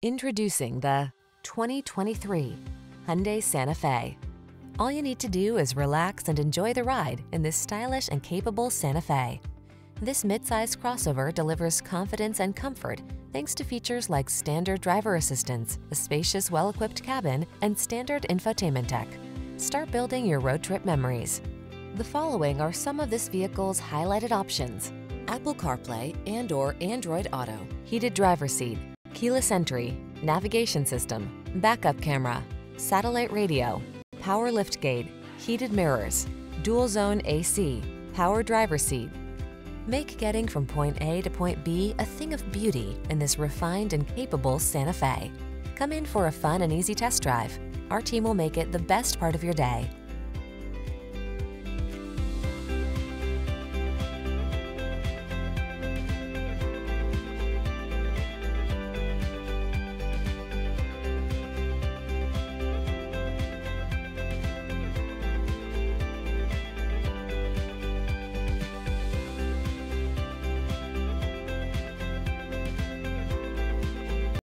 Introducing the 2023 Hyundai Santa Fe. All you need to do is relax and enjoy the ride in this stylish and capable Santa Fe. This midsize crossover delivers confidence and comfort thanks to features like standard driver assistance, a spacious, well-equipped cabin, and standard infotainment tech. Start building your road trip memories. The following are some of this vehicle's highlighted options: Apple CarPlay and/or Android Auto, heated driver's seat, keyless entry, navigation system, backup camera, satellite radio, power liftgate, heated mirrors, dual zone AC, power driver's seat. Make getting from point A to point B a thing of beauty in this refined and capable Santa Fe. Come in for a fun and easy test drive. Our team will make it the best part of your day.